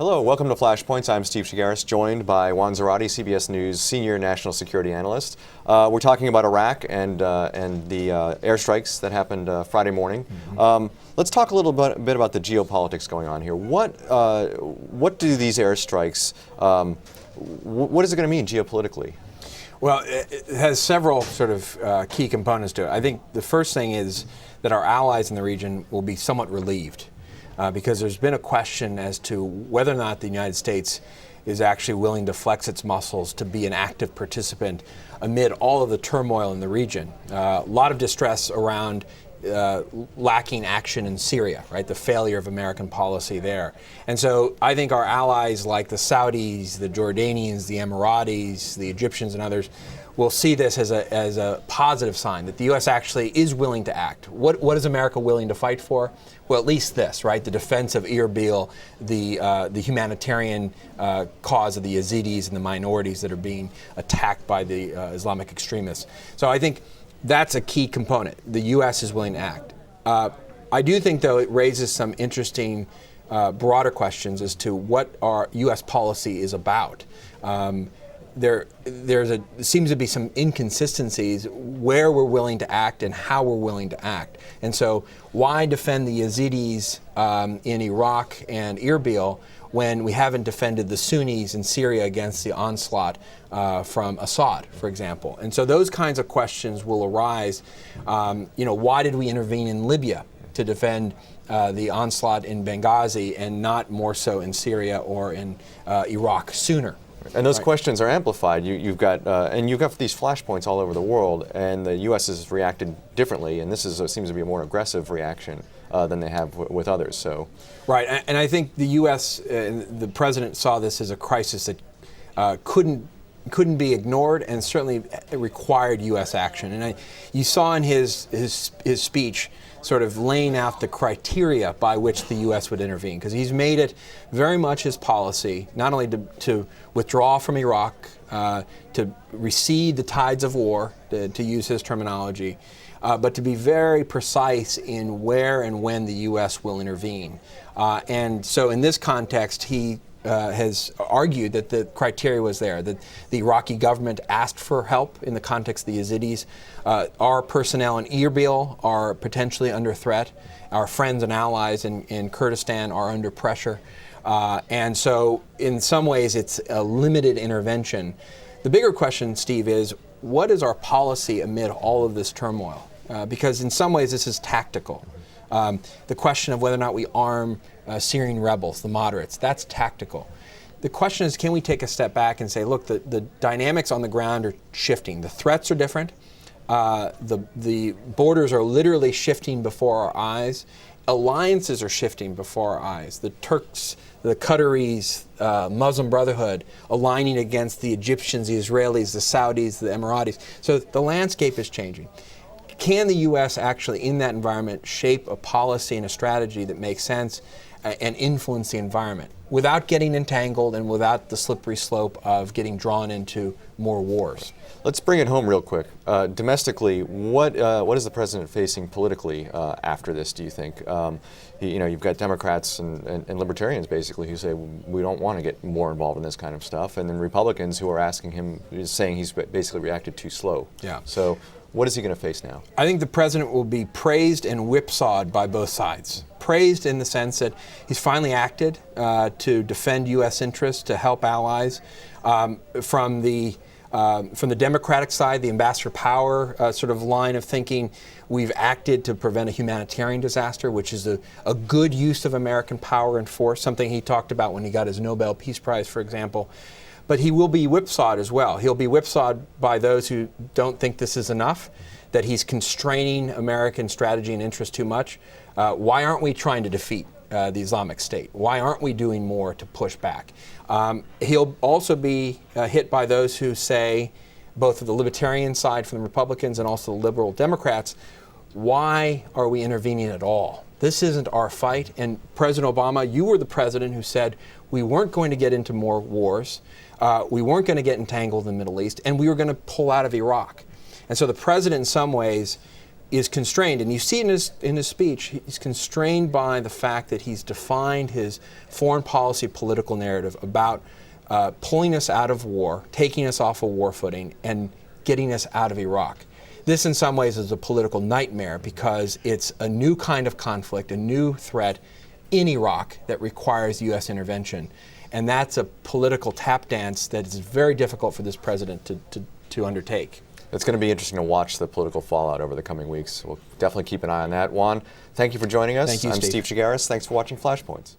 Hello, welcome to Flashpoints. I'm Steve Chaggaris, joined by Juan Zarate, CBS News Senior National Security Analyst. We're talking about Iraq and the airstrikes that happened Friday morning. Let's talk a little bit about the geopolitics going on here. What do these airstrikes, what is it going to mean geopolitically? Well, it has several sort of key components to it. I think the first thing is that our allies in the region will be somewhat relieved. Because there's been a question as to whether or not the United States is actually willing to flex its muscles to be an active participant amid all of the turmoil in the region. A lot of distress around lacking action in Syria, right? The failure of American policy there. And so I think our allies like the Saudis, the Jordanians, the Emiratis, the Egyptians and others will see this as a positive sign that the U.S. actually is willing to act. What is America willing to fight for? Well, at least this, right? The defense of Erbil, the humanitarian cause of the Yazidis and the minorities that are being attacked by the Islamic extremists. So I think that's a key component. The U.S. is willing to act. I do think, though, it raises some interesting broader questions as to what our U.S. policy is about. There seems to be some inconsistencies where we're willing to act and how we're willing to act. And so why defend the Yazidis in Iraq and Erbil when we haven't defended the Sunnis in Syria against the onslaught from Assad, for example? And so those kinds of questions will arise. Why did we intervene in Libya to defend the onslaught in Benghazi and not more so in Syria or in Iraq sooner? And those questions are amplified. You've got these flashpoints all over the world, and the U.S. has reacted differently, and this seems to be a more aggressive reaction than they have with others. So, right, and I think the U.S. The president saw this as a crisis that couldn't be ignored, and certainly required U.S. action. And you saw in his speech sort of laying out the criteria by which the U.S. would intervene, because he's made it very much his policy not only to withdraw from Iraq, to recede the tides of war, to use his terminology, but to be very precise in where and when the U.S. will intervene. And so in this context, he has argued that the criteria was there, that the Iraqi government asked for help in the context of the Yazidis. Our personnel in Erbil are potentially under threat. Our friends and allies in Kurdistan are under pressure. And so in some ways it's a limited intervention. The bigger question, Steve, is what is our policy amid all of this turmoil? Because in some ways this is tactical. The question of whether or not we arm Syrian rebels, the moderates, that's tactical. The question is, can we take a step back and say, look, the dynamics on the ground are shifting. The threats are different. The borders are literally shifting before our eyes. Alliances are shifting before our eyes. The Turks, the Qataris, Muslim Brotherhood aligning against the Egyptians, the Israelis, the Saudis, the Emiratis. So the landscape is changing. Can the U.S. actually, in that environment, shape a policy and a strategy that makes sense and influence the environment without getting entangled and without the slippery slope of getting drawn into more wars? Let's bring it home real quick. Domestically, what is the president facing politically after this, do you think? You've got Democrats and libertarians basically who say we don't want to get more involved in this kind of stuff, and then Republicans who are asking him, saying he's basically reacted too slow. Yeah. So what is he going to face now? I think the president will be praised and whipsawed by both sides. Praised in the sense that he's finally acted to defend U.S. interests, to help allies. From the Democratic side, the Ambassador Power sort of line of thinking, we've acted to prevent a humanitarian disaster, which is a good use of American power and force, something he talked about when he got his Nobel Peace Prize, for example. But he will be whipsawed as well. He'll be whipsawed by those who don't think this is enough, that he's constraining American strategy and interest too much. Why aren't we trying to defeat the Islamic State? Why aren't we doing more to push back? He'll also be hit by those who say, both of the libertarian side from the Republicans and also the liberal Democrats, why are we intervening at all? This isn't our fight. And President Obama, you were the president who said we weren't going to get into more wars. We weren't going to get entangled in the Middle East, and we were going to pull out of Iraq. And so the president, in some ways, is constrained, and you see it in his speech, he's constrained by the fact that he's defined his foreign policy political narrative about pulling us out of war, taking us off a war footing, and getting us out of Iraq. This in some ways is a political nightmare because it's a new kind of conflict, a new threat in Iraq that requires U.S. intervention. And that's a political tap dance that is very difficult for this president to undertake. It's going to be interesting to watch the political fallout over the coming weeks. We'll definitely keep an eye on that. Juan, thank you for joining us. Thank you, I'm Steve Chaggaris. Thanks for watching Flashpoints.